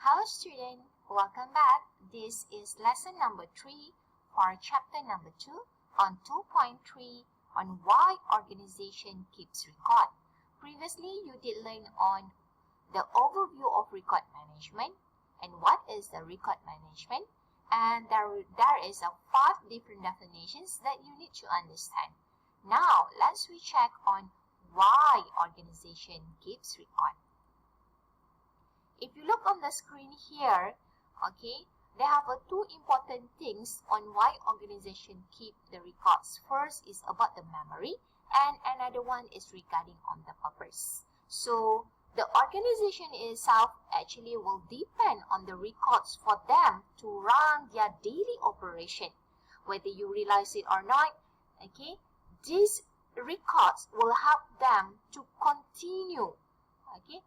Hello student, welcome back. This is lesson number 3 for chapter number 2 on 2.3 on why organization keeps record. Previously, you did learn on the overview of record management and what is the record management, and there is a 5 different definitions that you need to understand. Now, let's recheck on why organization keeps record. If you look on the screen here, okay, they have two important things on why organization keep the records. First is about the memory, and another one is regarding on the purpose. So the organization itself actually will depend on the records for them to run their daily operation. Whether you realize it or not, okay, these records will help them to continue, okay,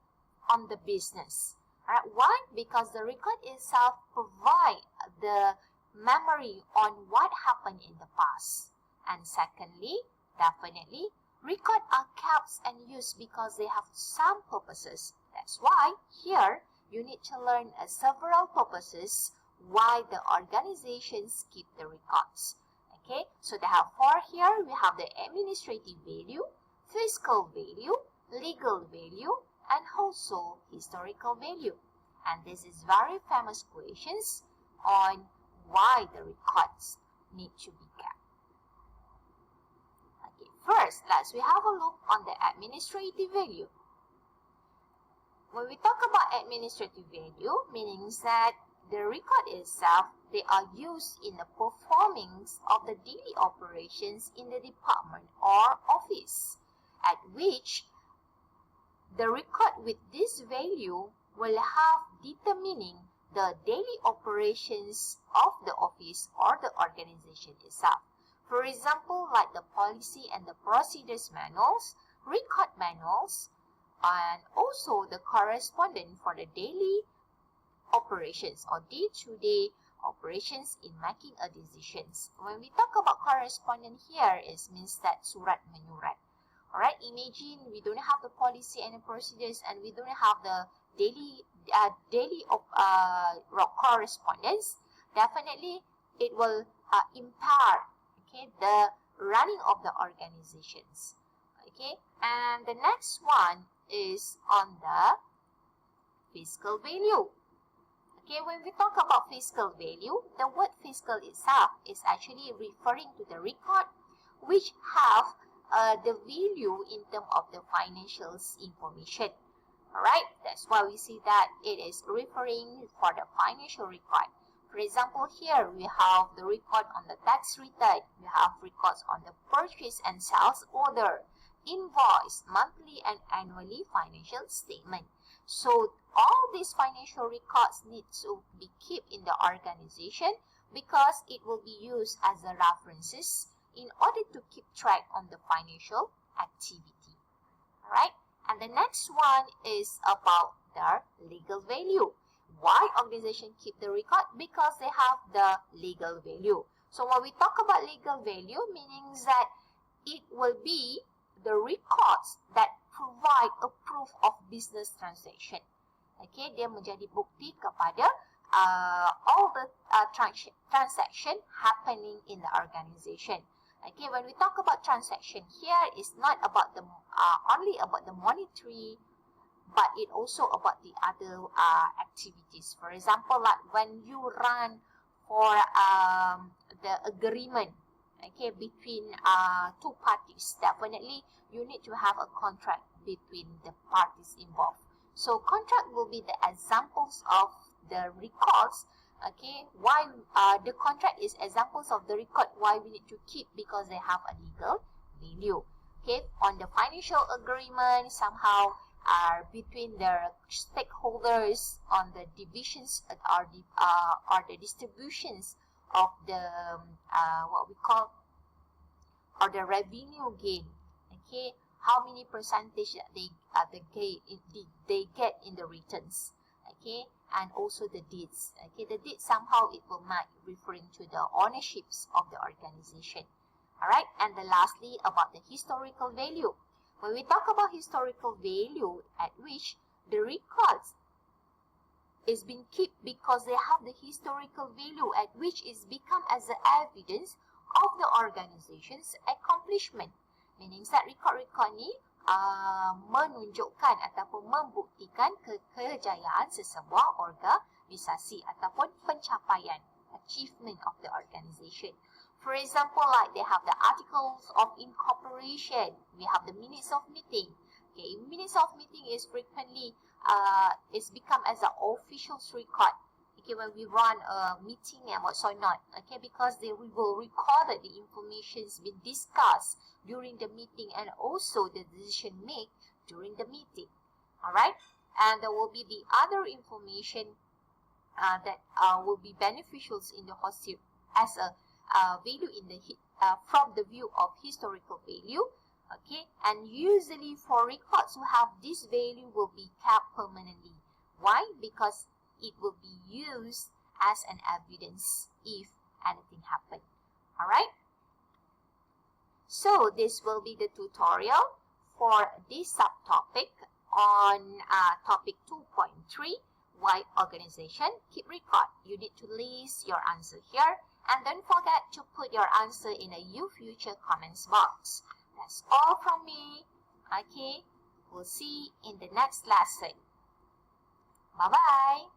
on the business. Alright, why? Because the record itself provide the memory on what happened in the past. And secondly, definitely, records are kept and used because they have some purposes. That's why here you need to learn several purposes why the organizations keep the records. Okay, so they have 4 here. We have the administrative value, fiscal value, legal value, and also historical value. And this is very famous questions on why the records need to be kept. Okay, first, we have a look on the administrative value. When we talk about administrative value, meaning that the record itself, they are used in the performing of the daily operations in the department or office, at which the record with this value will have determining the daily operations of the office or the organization itself. For example, like the policy and the procedures manuals, record manuals, and also the correspondent for the daily operations or day-to-day operations in making a decisions. When we talk about correspondent here, it means that surat menyurat. Alright, imagine we don't have the policy and the procedures and we don't have the daily correspondence. Definitely, it will impair, okay, the running of the organizations. Okay, and the next one is on the fiscal value. Okay, when we talk about fiscal value, the word fiscal itself is actually referring to the record which have the value in terms of the financials information. Alright, that's why we see that it is referring for the financial record. For example, here we have the record on the tax return, we have records on the purchase and sales order, invoice, monthly and annually financial statement. So all these financial records need to be kept in the organization because it will be used as the references in order to keep track on the financial activity. Alright, and the next one is about the legal value. Why organization keep the record? Because they have the legal value. So when we talk about legal value, meaning that it will be the records that provide a proof of business transaction. Okay, dia menjadi bukti kepada all the transaction happening in the organization. Okay, when we talk about transaction here, it's not about the only about the monetary, but it also about the other activities. For example, like when you run for the agreement, okay, between two parties, definitely you need to have a contract between the parties involved. So contract will be the examples of the records. Okay, why the contract is examples of the record why we need to keep, because they have a legal value. Okay, on the financial agreement, somehow between the stakeholders on the divisions or the distributions of the what we call or the revenue gain. Okay, how many percentage they get in the returns. Okay, and also the deeds. Okay, the deeds somehow it will might referring to the ownerships of the organization. Alright, and then lastly about the historical value. When we talk about historical value, at which the records is being kept because they have the historical value at which is become as the evidence of the organization's accomplishment. Meaning that record-record ni menunjukkan ataupun membuktikan kejayaan sesebuah organisasi ataupun pencapaian, achievement of the organization. For example, like they have the articles of incorporation, we have the minutes of meeting. Okay, minutes of meeting is frequently is become as an official record. Okay, when we run a meeting and whatnot. Okay, because they will record the information's been discussed during the meeting and also the decision made during the meeting. All right, and there will be the other information that will be beneficial in the hostel as a value in the from the view of historical value. Okay, and usually for records who have this value will be kept permanently. Why? Because it will be used as an evidence if anything happened. All right. So this will be the tutorial for this subtopic on topic 2.3. Why organization keep record. You need to list your answer here, and don't forget to put your answer in a You Future comments box. That's all from me. Okay, we'll see in the next lesson. Bye-bye.